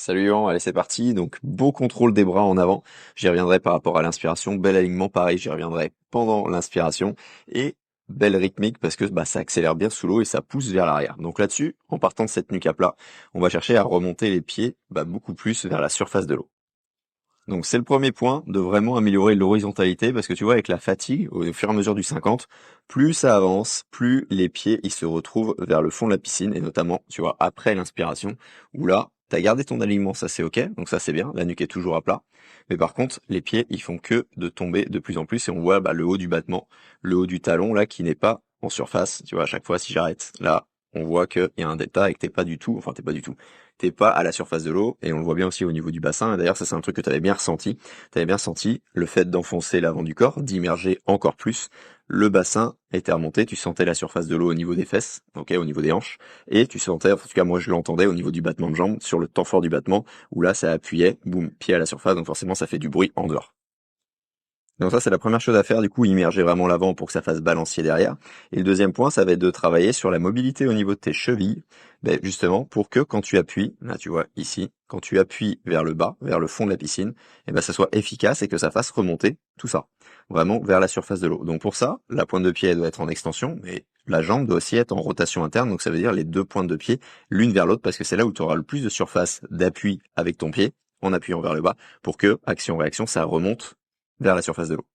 Salut Yvan, allez c'est parti. Donc beau contrôle des bras en avant, j'y reviendrai par rapport à l'inspiration, bel alignement pareil, j'y reviendrai pendant l'inspiration et belle rythmique parce que ça accélère bien sous l'eau et ça pousse vers l'arrière. Donc là-dessus, en partant de cette nuque à plat, on va chercher à remonter les pieds beaucoup plus vers la surface de l'eau. Donc c'est le premier point de vraiment améliorer l'horizontalité parce que tu vois avec la fatigue au fur et à mesure du 50, plus ça avance, plus les pieds ils se retrouvent vers le fond de la piscine et notamment tu vois après l'inspiration où là t'as gardé ton alignement, ça c'est ok, donc ça c'est bien, la nuque est toujours à plat, mais par contre les pieds ils font que de tomber de plus en plus et on voit le haut du battement, le haut du talon là qui n'est pas en surface, tu vois à chaque fois si j'arrête là on voit qu'il y a un delta et que t'es pas à la surface de l'eau, et on le voit bien aussi au niveau du bassin, et d'ailleurs ça c'est un truc que tu avais bien ressenti, le fait d'enfoncer l'avant du corps, d'immerger encore plus, le bassin était remonté, tu sentais la surface de l'eau au niveau des fesses, ok, au niveau des hanches, et tu sentais, en tout cas moi je l'entendais au niveau du battement de jambe, sur le temps fort du battement, où là ça appuyait, boum, pied à la surface, donc forcément ça fait du bruit en dehors. Donc ça, c'est la première chose à faire, du coup, immerger vraiment l'avant pour que ça fasse balancier derrière. Et le deuxième point, ça va être de travailler sur la mobilité au niveau de tes chevilles, justement pour que quand tu appuies, là tu vois ici, quand tu appuies vers le bas, vers le fond de la piscine, ça soit efficace et que ça fasse remonter tout ça, vraiment vers la surface de l'eau. Donc pour ça, la pointe de pied elle doit être en extension, mais la jambe doit aussi être en rotation interne, donc ça veut dire les deux pointes de pied l'une vers l'autre, parce que c'est là où tu auras le plus de surface d'appui avec ton pied, en appuyant vers le bas, pour que, action-réaction, ça remonte vers la surface de l'eau.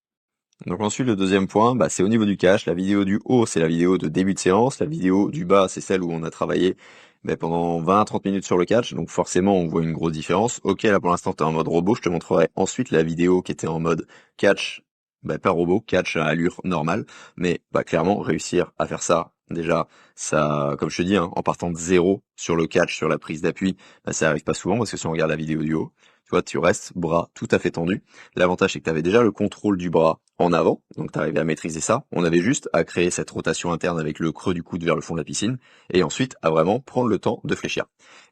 Donc ensuite, le deuxième point, c'est au niveau du cache. La vidéo du haut, c'est la vidéo de début de séance. La vidéo du bas, c'est celle où on a travaillé pendant 20 à 30 minutes sur le catch. Donc forcément, on voit une grosse différence. Ok, là pour l'instant, tu es en mode robot. Je te montrerai ensuite la vidéo qui était en mode catch, pas robot, catch à allure normale. Mais clairement, réussir à faire ça, déjà, ça, comme je te dis, hein, en partant de zéro sur le catch, sur la prise d'appui, ça arrive pas souvent parce que si on regarde la vidéo du haut, tu vois, tu restes bras tout à fait tendu. L'avantage, c'est que tu avais déjà le contrôle du bras en avant, donc tu arrivais à maîtriser ça. On avait juste à créer cette rotation interne avec le creux du coude vers le fond de la piscine, et ensuite à vraiment prendre le temps de fléchir.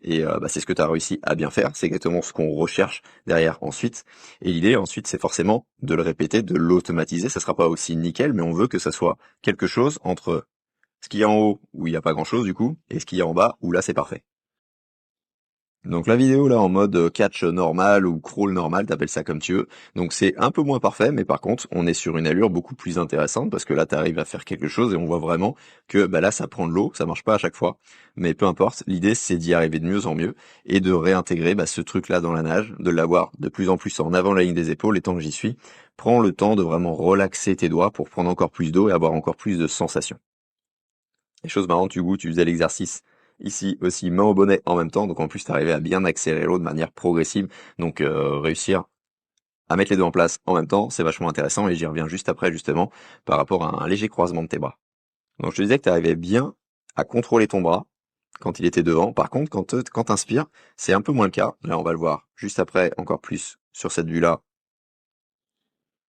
Et c'est ce que tu as réussi à bien faire, c'est exactement ce qu'on recherche derrière ensuite. Et l'idée ensuite, c'est forcément de le répéter, de l'automatiser. Ça sera pas aussi nickel, mais on veut que ça soit quelque chose entre ce qu'il y a en haut, où il n'y a pas grand-chose du coup, et ce qu'il y a en bas, où là c'est parfait. Donc la vidéo là en mode catch normal ou crawl normal, t'appelles ça comme tu veux. Donc c'est un peu moins parfait, mais par contre on est sur une allure beaucoup plus intéressante parce que là t'arrives à faire quelque chose et on voit vraiment que là ça prend de l'eau, ça marche pas à chaque fois, mais peu importe. L'idée c'est d'y arriver de mieux en mieux et de réintégrer ce truc là dans la nage, de l'avoir de plus en plus en avant de la ligne des épaules. Et tant que j'y suis, prends le temps de vraiment relaxer tes doigts pour prendre encore plus d'eau et avoir encore plus de sensations. Et chose marrante, Hugo, tu faisais l'exercice ici aussi main au bonnet en même temps, donc en plus tu arrivais à bien accélérer l'eau de manière progressive, donc réussir à mettre les deux en place en même temps, c'est vachement intéressant et j'y reviens juste après justement par rapport à un léger croisement de tes bras. Donc je te disais que tu arrivais bien à contrôler ton bras quand il était devant, par contre quand t'inspires, c'est un peu moins le cas, là on va le voir juste après encore plus sur cette vue-là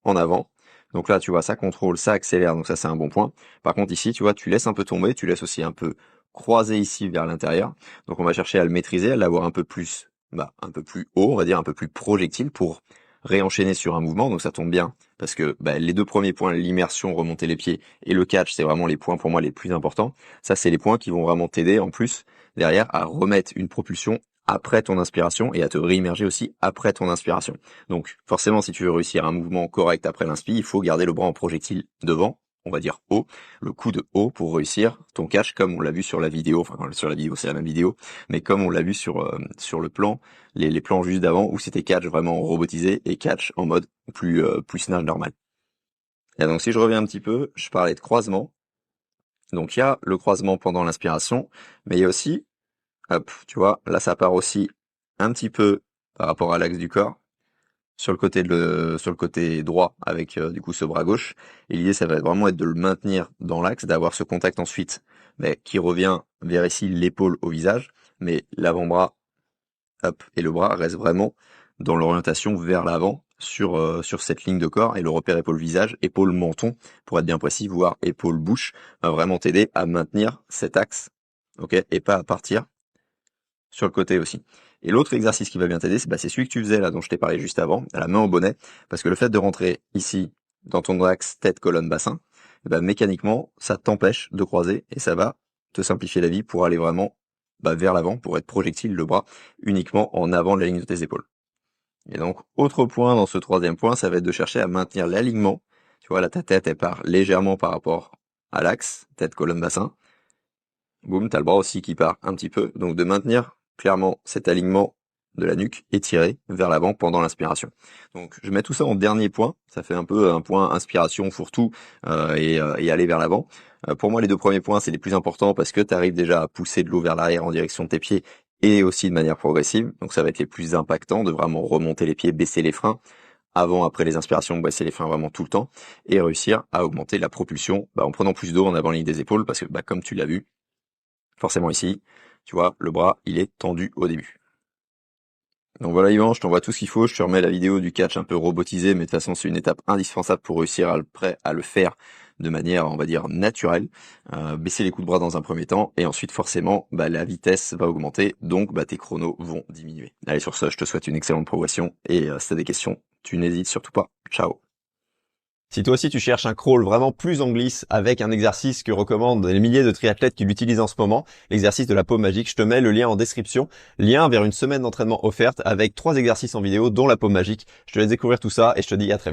en avant. Donc là, tu vois, ça contrôle, ça accélère, donc ça c'est un bon point. Par contre ici, tu vois, tu laisses un peu tomber, tu laisses aussi un peu croiser ici vers l'intérieur. Donc on va chercher à le maîtriser, à l'avoir un peu plus, un peu plus haut, on va dire un peu plus projectile pour réenchaîner sur un mouvement. Donc ça tombe bien parce que les deux premiers points, l'immersion, remonter les pieds et le catch, c'est vraiment les points pour moi les plus importants. Ça, c'est les points qui vont vraiment t'aider en plus derrière à remettre une propulsion après ton inspiration et à te réimmerger aussi après ton inspiration. Donc forcément, si tu veux réussir un mouvement correct après l'inspi, il faut garder le bras en projectile devant, on va dire haut, le coude haut pour réussir ton catch comme on l'a vu sur la vidéo, enfin sur la vidéo c'est la même vidéo, mais comme on l'a vu sur le plan, les plans juste d'avant où c'était catch vraiment robotisé et catch en mode plus nage normal. Et donc si je reviens un petit peu, je parlais de croisement. Donc il y a le croisement pendant l'inspiration, mais il y a aussi, hop, tu vois, là ça part aussi un petit peu par rapport à l'axe du corps sur le côté droit avec du coup ce bras gauche. Et l'idée, ça va vraiment être de le maintenir dans l'axe, d'avoir ce contact ensuite qui revient vers ici l'épaule au visage, mais l'avant-bras, hop, et le bras reste vraiment dans l'orientation vers l'avant sur cette ligne de corps et le repère épaule-visage, épaule-menton, pour être bien précis, voire épaule-bouche, va vraiment t'aider à maintenir cet axe, ok, et pas à partir sur le côté aussi. Et l'autre exercice qui va bien t'aider, c'est celui que tu faisais là, dont je t'ai parlé juste avant, à la main au bonnet, parce que le fait de rentrer ici, dans ton axe tête, colonne, bassin, mécaniquement, ça t'empêche de croiser et ça va te simplifier la vie pour aller vraiment vers l'avant pour être projectile le bras uniquement en avant de la ligne de tes épaules. Et donc, autre point dans ce troisième point, ça va être de chercher à maintenir l'alignement. Tu vois, là, ta tête, elle part légèrement par rapport à l'axe, tête, colonne, bassin. Boum, t'as le bras aussi qui part un petit peu. Donc, de maintenir clairement cet alignement de la nuque étiré vers l'avant pendant l'inspiration. Donc, je mets tout ça en dernier point. Ça fait un peu un point inspiration, fourre-tout et aller vers l'avant. Pour moi, les deux premiers points, c'est les plus importants parce que tu arrives déjà à pousser de l'eau vers l'arrière en direction de tes pieds et aussi de manière progressive. Donc, ça va être les plus impactants de vraiment remonter les pieds, baisser les freins avant, après les inspirations, baisser les freins vraiment tout le temps et réussir à augmenter la propulsion en prenant plus d'eau en avant ligne des épaules parce que comme tu l'as vu, forcément ici, tu vois, le bras, il est tendu au début. Donc voilà Yvan, je t'envoie tout ce qu'il faut, je te remets la vidéo du catch un peu robotisé, mais de toute façon c'est une étape indispensable pour réussir à le faire de manière, on va dire, naturelle. Baisser les coups de bras dans un premier temps, et ensuite forcément, la vitesse va augmenter, donc tes chronos vont diminuer. Allez, sur ça, je te souhaite une excellente progression, et si t'as des questions, tu n'hésites surtout pas. Ciao. Si toi aussi tu cherches un crawl vraiment plus en glisse avec un exercice que recommandent les milliers de triathlètes qui l'utilisent en ce moment, l'exercice de la paume magique, je te mets le lien en description, lien vers une semaine d'entraînement offerte avec 3 exercices en vidéo dont la paume magique. Je te laisse découvrir tout ça et je te dis à très vite.